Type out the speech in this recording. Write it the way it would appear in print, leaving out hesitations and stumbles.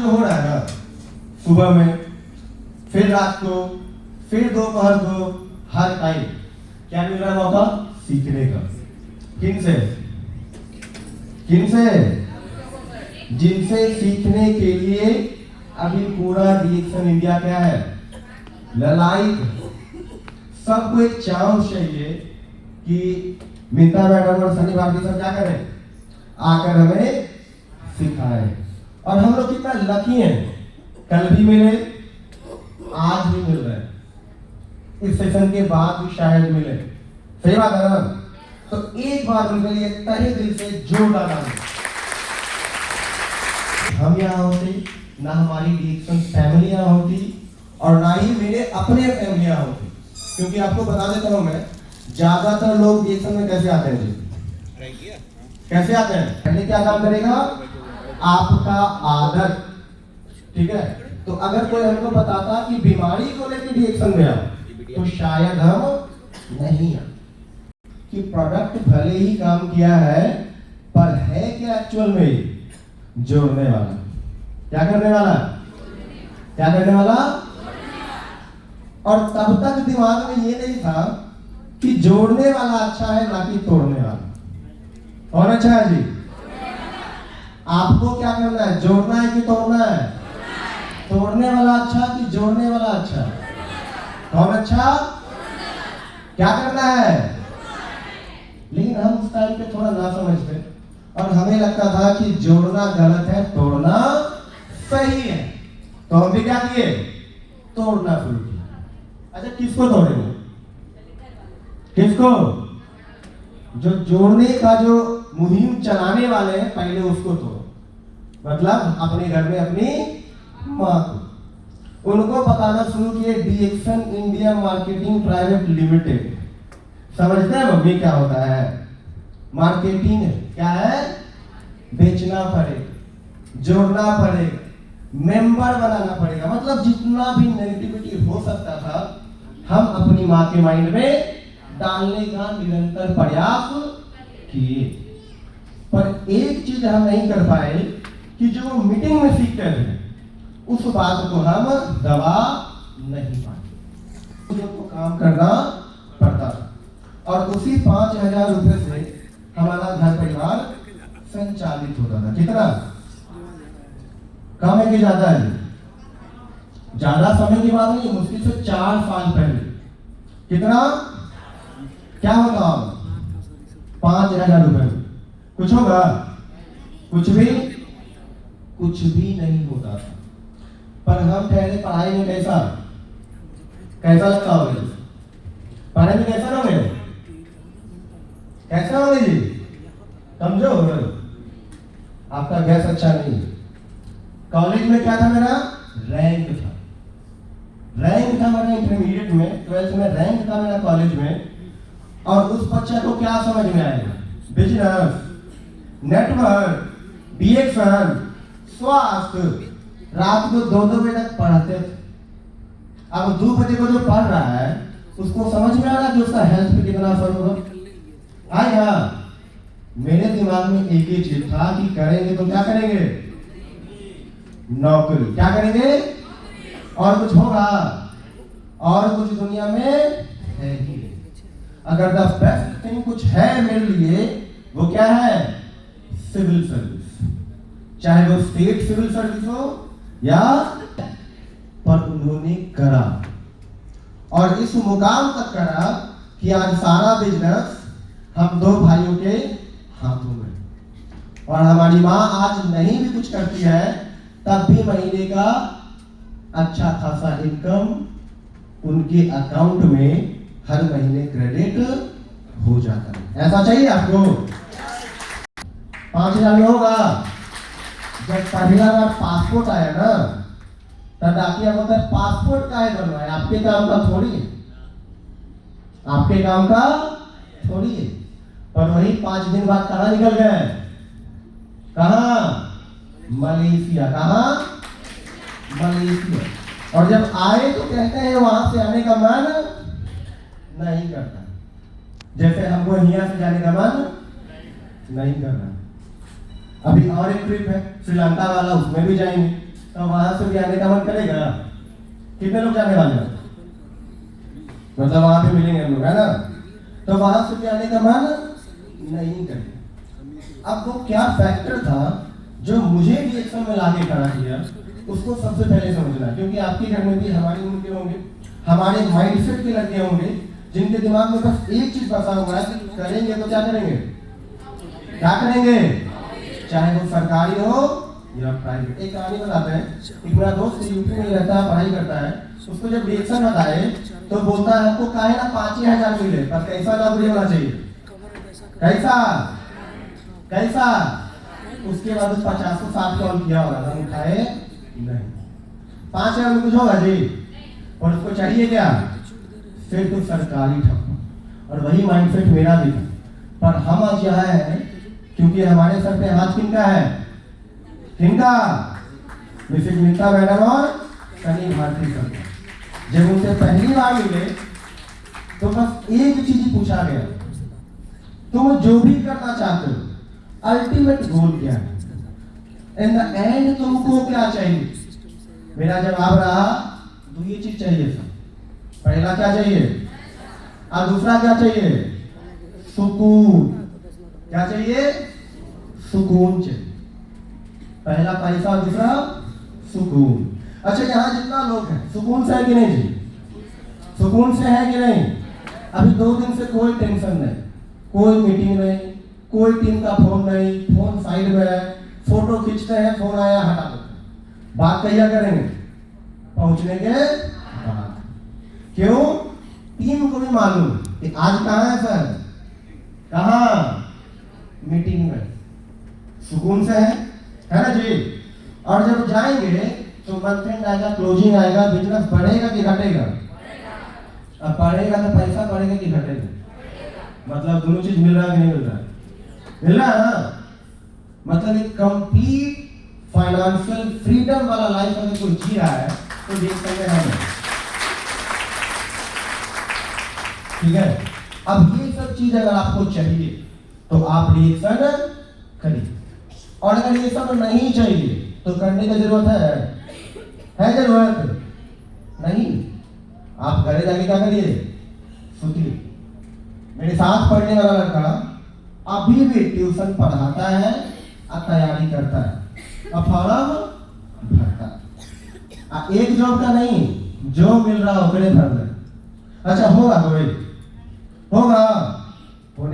जो हो रहा है ना, सुबह में, फिर रात को, फिर दोपहर को, हर टाइम क्या मिल रहा मौका? सीखने का। किन से? किन से? जिनसे सीखने के लिए अभी पूरा DXN इंडिया क्या है? ललायत। सबको एक चांस चाहिए कि मीता मैडम और सनी भारती सब क्या करें? आकर हमें सिखाएं। और हम लोग कितना लकी हैं, कल भी मिले, आज भी मिल रहे हैं, इस सेशन के बाद भी शायद मिले। सही बात है ना? तो एक बार उनके लिए तहे दिल से जोरदार ताली। हम यहाँ होते, ना हमारी DXN फैमिली यहाँ होती, और ना ही मेरे अपने फैमिली यहाँ होती। क्योंकि आपको बता देता हूँ मैं, ज्यादातर लोग DXN में कैसे आते हैं जी? कैसे आते हैं? पहले क्या काम करेगा? आपका आदत। ठीक है? तो अगर कोई हमको बताता कि बीमारी को लेकर DXN में आओ, तो शायद हम नहीं आए। कि प्रोडक्ट भले ही काम किया है, पर है क्या एक्चुअल में? जोड़ने वाला। क्या करने वाला? क्या करने वाला? और तब तक दिमाग में ये नहीं था कि जोड़ने वाला अच्छा है ना कि तोड़ने वाला। कौन अच्छा है जी? आपको क्या करना है? जोड़ना है कि तोड़ना है? तोड़ने वाला अच्छा कि जोड़ने वाला अच्छा? कौन अच्छा? क्या करना है? लेकिन हम उस टाइम पे थोड़ा ना समझते, और हमें लगता था कि जोड़ना गलत है, तोड़ना सही है। तो हम भी क्या किए? तोड़ना शुरू किया। अच्छा, किसको तोड़ेंगे? किसको? जो जोड़ने का जो मुहिम चलाने वाले हैं, पहले उसको तोड़ो। मतलब अपने घर में अपनी माँ को, उनको बताना शुरू किए DXN India marketing private limited. समझते हैं मम्मी क्या होता है? मार्केटिंग क्या है? बेचना पड़ेगा, जोड़ना पड़ेगा, मेंबर बनाना पड़ेगा। मतलब जितना भी नेगेटिविटी हो सकता था, हम अपनी माँ के माइंड में डालने का निरंतर प्रयास किए। पर एक चीज हम नहीं कर पाए कि जो मीटिंग में सीखते थे, उस बात को हम दबा नहीं पाए। तो काम करना पड़ता था, और उसी 5,000 रुपए से हमारा घर परिवार संचालित होता था। कितना कम है कि ज्यादा है? ज्यादा समय की बात नहीं, मुश्किल से 4 साल पहले कितना क्या होगा? 5,000 रुपए। कुछ होगा? कुछ भी नहीं होता था। पर हम ठहरे पढ़ाई में कैसा लगता होगा? पढ़ाई में कैसा रहोगे? कैसा रहोगे जी? कमजोर? आपका गैस अच्छा नहीं है। कॉलेज में क्या था मेरा? रैंक था मेरा इंटरमीडिएट में, 12th में रैंक था मेरा कॉलेज में। और उस बच्चे को क्या समझ में आएगा? बिजनेस, नेटवर्क, DXN, स्वास्थ्य, रात को 2-2 बजे तक पढ़ते थे। अब 2 बजे को जो पढ़ रहा है, उसको समझ में आ रहा है कि उसका हेल्थ पे कितना असर होगा? आया मेरे दिमाग में एक ही चीज था कि करेंगे तो क्या करेंगे? नौकरी। क्या करेंगे? और कुछ होगा? और कुछ दुनिया में है ही। अगर द बेस्ट थिंग कुछ है मेरे लिए, वो क्या है? Civil service. चाहे वो स्टेट सिविल सर्विस हो या, पर उन्होंने करा, और इस मुकाम तक करा कि आज सारा बिजनेस हम 2 भाइयों के हाथों में। और हमारी माँ आज नहीं भी कुछ करती है, तब भी महीने का अच्छा खासा इनकम उनके अकाउंट में हर महीने क्रेडिट हो जाता है। ऐसा चाहिए आपको? 5,000 में होगा? जब पहला बार पासपोर्ट आया ना, तब डाकिया बोलता है पासपोर्ट का है बनवाए, आपके काम का थोड़ी है, आपके काम का थोड़ी है। पर वही 5 दिन बाद कहाँ निकल गए? कहाँ? मलेशिया। कहाँ? मलेशिया। और जब आए तो कहते हैं वहां से आने का मन नहीं करता, जैसे हमको यहाँ से जाने का मन नहीं करना। अभी और एक ट्रिप है श्रीलंका वाला, उसमें भी जाएंगे। तो वहां से भी आने का मन करेगा? कितने लोग जाने वाले हैं? मतलब वहां पे मिलेंगे हम लोग, है ना? तो वहां से भी आने का मन नहीं करेगा। अब वो क्या फैक्टर था जो मुझे रिएक्शन में लाके खड़ा किया, उसको सबसे पहले समझना। क्योंकि आपके घर में भी हमारी उम्र के होंगे, हमारे माइंडसेट के लड़के होंगे, जिनके दिमाग में बस एक चीज बसा हुआ है कि करेंगे तो क्या करेंगे? क्या करेंगे? चाहे वो सरकारी हो या प्राइवेट। एक कहानी बताते हैं। एक मेरा दोस्त यूपी में रहता है, पढ़ाई करता है। उसको जब रिएक्शन बताए तो बोलता है हमको काहे ना 5,000 मिले, पर कैसा नौकरी होना चाहिए? कैसा कैसा? उसके बाद 50-60 कॉल किया होगा, हम उठाए नहीं। 5,000 में कुछ होगा जी? और उसको चाहिए क्या? सिर्फ तो सरकारी ठप्पा। और वही माइंडसेट मेरा भी था। पर हम आज यहाँ है क्योंकि हमारे सर पे हाथ किनका है? किनका? मिसेज मीता मैडम और सनी भारती सर। जब उनसे पहली बार मिले तो बस एक चीज पूछा गया, तुम जो भी करना चाहते हो अल्टीमेट गोल क्या है? इन द एंड तुमको क्या चाहिए? मेरा जवाब रहा दो ये चीज चाहिए सर। पहला क्या चाहिए और दूसरा क्या चाहिए? सुकून। क्या चाहिए? सुकून चाहिए। पहला पैसा और दूसरा सुकून। अच्छा, यहाँ जितना लोग हैं सुकून से है कि नहीं जी? सुकून से है कि नहीं? अभी 2 दिन से कोई टेंशन नहीं, कोई मीटिंग नहीं, कोई टीम का फोन नहीं, फोन साइड में है, फोटो खींचते हैं, फोन आया हटा देते हैं। बात कहिया करेंगे? पहुंचने के बाद। क्यों? टीम को भी मालूम कि आज कहाँ है सर? कहाँ? मीटिंग में। सुकून से है ना जी? और जब जाएंगे तो मंथ एंड आएगा, क्लोजिंग आएगा, बिजनेस बढ़ेगा कि घटेगा? अब बढ़ेगा तो पैसा बढ़ेगा कि घटेगा? मतलब दोनों चीज मिल रहा है कि नहीं मिल रहा है? मिल रहा है ना? मतलब एक कंप्लीट फाइनेंशियल फ्रीडम वाला लाइफ अगर कोई जी रहा है तो देख सकते हैं। ठीक है? अब ये सब चीज अगर आपको चाहिए तो आप रिएक्शन करिए, और अगर ये सब नहीं चाहिए तो करने की जरूरत है जरूरत नहीं। आप घरे जाके क्या करिए? सोचिए। मेरे साथ पढ़ने वाला लड़का अभी भी ट्यूशन पढ़ाता है और तैयारी करता है और फॉर्म भरता है। एक जॉब का नहीं, जो मिल रहा ओकरे भर दे। अच्छा, होगा कोई? होगा?